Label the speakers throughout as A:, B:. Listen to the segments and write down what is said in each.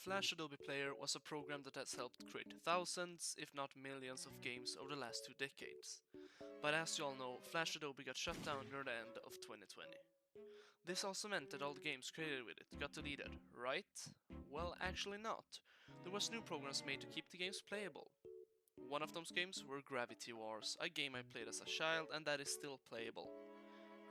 A: Flash Adobe Player was a program that has helped create thousands, if not millions, of games over the last 2 decades. But as you all know, Flash Adobe got shut down near the end of 2020. This also meant that all the games created with it got deleted, right? Well, actually not. There was new programs made to keep the games playable. One of those games were Gravitee Wars, a game I played as a child and that is still playable.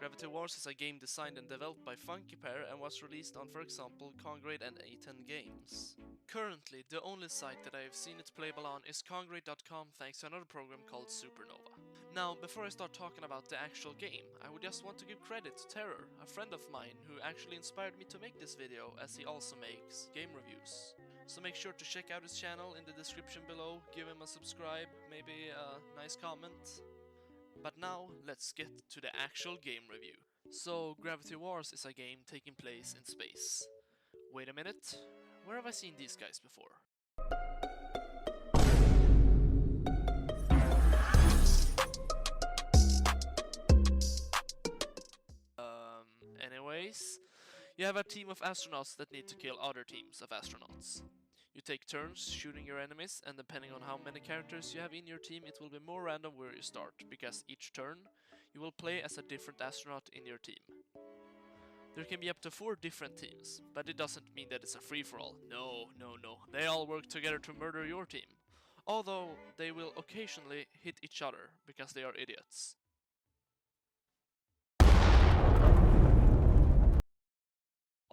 A: Gravitee Wars is a game designed and developed by Funky Pear and was released on, for example, Congrade and A10 Games. Currently, the only site that I have seen it playable on is Congrade.com thanks to another program called Supernova. Now, before I start talking about the actual game, I would just want to give credit to Terror, a friend of mine who actually inspired me to make this video, as he also makes game reviews. So make sure to check out his channel in the description below, give him a subscribe, maybe a nice comment. But now, let's get to the actual game review. So, Gravitee Wars is a game taking place in space. Wait a minute, where have I seen these guys before? Anyways, you have a team of astronauts that need to kill other teams of astronauts. You take turns shooting your enemies, and depending on how many characters you have in your team, it will be more random where you start, because each turn you will play as a different astronaut in your team. There can be up to 4 different teams, but it doesn't mean that it's a free-for-all. No, no, no. They all work together to murder your team. Although they will occasionally hit each other, because they are idiots.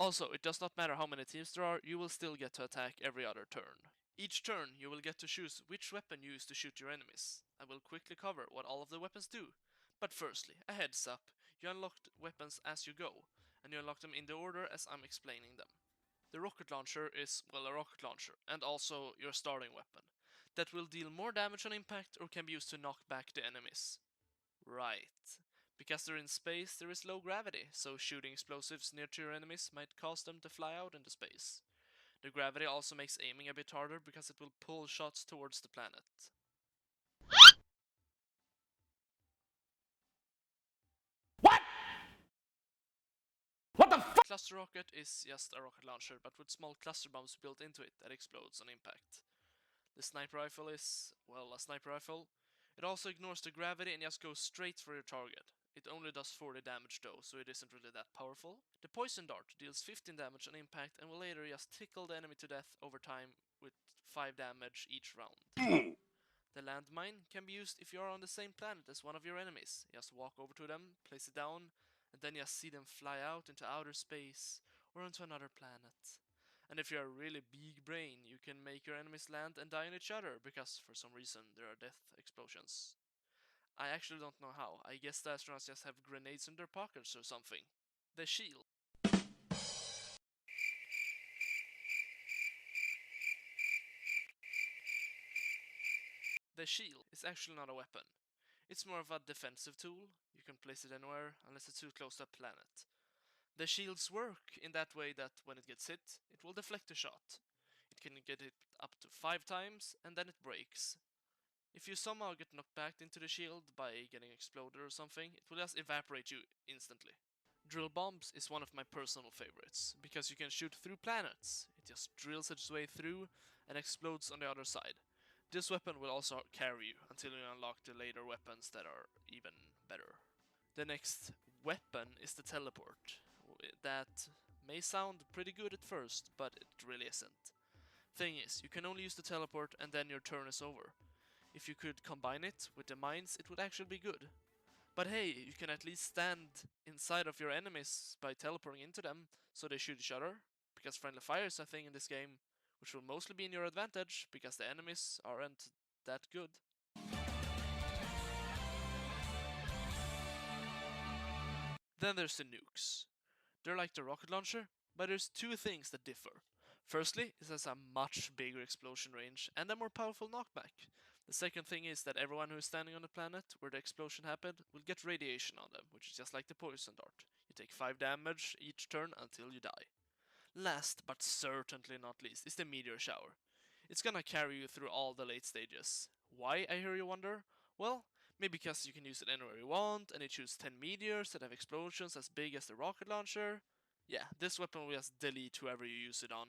A: Also, it does not matter how many teams there are, you will still get to attack every other turn. Each turn, you will get to choose which weapon you use to shoot your enemies. I will quickly cover what all of the weapons do. But firstly, a heads up, you unlock weapons as you go, and you unlock them in the order as I'm explaining them. The rocket launcher is, well, a rocket launcher, and also your starting weapon, that will deal more damage on impact or can be used to knock back the enemies. Right. Because they're in space, there is low gravity, so shooting explosives near to your enemies might cause them to fly out into space. The gravity also makes aiming a bit harder because it will pull shots towards the planet.
B: What? What the fuck?
A: Cluster rocket is just a rocket launcher, but with small cluster bombs built into it that explodes on impact. The sniper rifle is, well, a sniper rifle. It also ignores the gravity and just goes straight for your target. It only does 40 damage though, so it isn't really that powerful. The poison dart deals 15 damage on impact and will later just tickle the enemy to death over time with 5 damage each round. The landmine can be used if you are on the same planet as one of your enemies. Just walk over to them, place it down, and then just see them fly out into outer space or onto another planet. And if you are a really big brain, you can make your enemies land and die on each other, because for some reason there are death explosions. I actually don't know how. I guess the astronauts just have grenades in their pockets or something. The shield. The shield is actually not a weapon. It's more of a defensive tool. You can place it anywhere unless it's too close to a planet. The shields work in that way that when it gets hit, it will deflect the shot. It can get hit up to 5 times and then it breaks. If you somehow get knocked back into the shield by getting exploded or something, it will just evaporate you instantly. Drill bombs is one of my personal favorites, because you can shoot through planets. It just drills its way through and explodes on the other side. This weapon will also carry you until you unlock the later weapons that are even better. The next weapon is the teleport. That may sound pretty good at first, but it really isn't. Thing is, you can only use the teleport and then your turn is over. If you could combine it with the mines, it would actually be good. But hey, you can at least stand inside of your enemies by teleporting into them so they shoot each other, because friendly fire is a thing in this game, which will mostly be in your advantage because the enemies aren't that good. Then there's the nukes. They're like the rocket launcher, but there's 2 things that differ. Firstly, it has a much bigger explosion range and a more powerful knockback. The second thing is that everyone who is standing on the planet where the explosion happened will get radiation on them, which is just like the poison dart. You take 5 damage each turn until you die. Last, but certainly not least, is the meteor shower. It's gonna carry you through all the late stages. Why, I hear you wonder? Well, maybe because you can use it anywhere you want, and it shoots 10 meteors that have explosions as big as the rocket launcher. Yeah, this weapon will just delete whoever you use it on.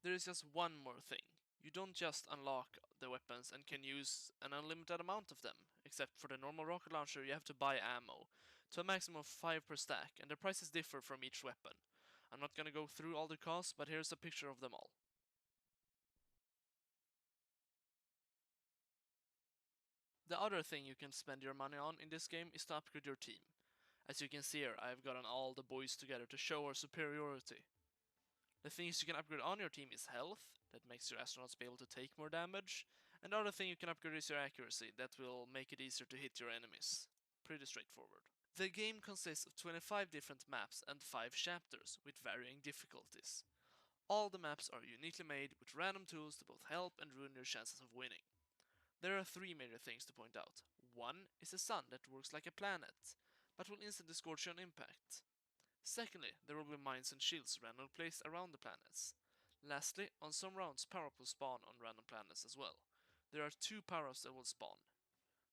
A: There is just one more thing. You don't just unlock the weapons and can use an unlimited amount of them, except for the normal rocket launcher you have to buy ammo, to a maximum of 5 per stack, and the prices differ from each weapon. I'm not gonna go through all the costs, but here's a picture of them all. The other thing you can spend your money on in this game is to upgrade your team. As you can see here, I've gotten all the boys together to show our superiority. The things you can upgrade on your team is health, that makes your astronauts be able to take more damage, and the other thing you can upgrade is your accuracy, that will make it easier to hit your enemies. Pretty straightforward. The game consists of 25 different maps and 5 chapters, with varying difficulties. All the maps are uniquely made with random tools to both help and ruin your chances of winning. There are 3 major things to point out. One is the sun that works like a planet, but will instantly scorch you on impact. Secondly, there will be mines and shields randomly placed around the planets. Lastly, on some rounds, power-ups will spawn on random planets as well. There are 2 power-ups that will spawn.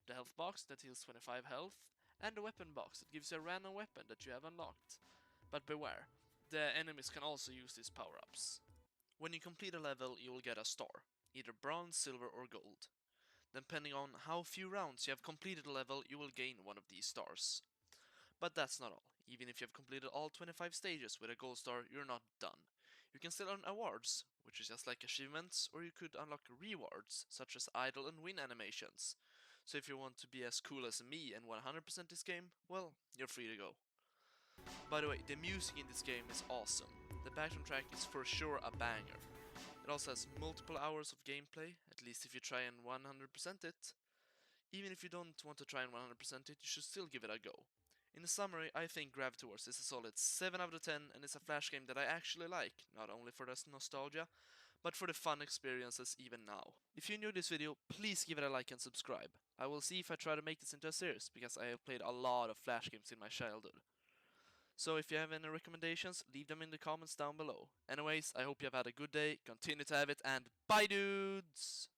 A: The health box that heals 25 health, and the weapon box that gives you a random weapon that you have unlocked. But beware, the enemies can also use these power-ups. When you complete a level, you will get a star, either bronze, silver or gold. Depending on how few rounds you have completed a level, you will gain one of these stars. But that's not all. Even if you have completed all 25 stages with a gold star, you're not done. You can still earn awards, which is just like achievements, or you could unlock rewards, such as idle and win animations. So if you want to be as cool as me and 100% this game, well, you're free to go. By the way, the music in this game is awesome. The background track is for sure a banger. It also has multiple hours of gameplay, at least if you try and 100% it. Even if you don't want to try and 100% it, you should still give it a go. In summary, I think Gravitee is a solid 7 out of 10 and it's a Flash game that I actually like, not only for the nostalgia, but for the fun experiences even now. If you enjoyed this video, please give it a like and subscribe. I will see if I try to make this into a series, because I have played a lot of Flash games in my childhood. So if you have any recommendations, leave them in the comments down below. Anyways, I hope you have had a good day, continue to have it, and bye dudes!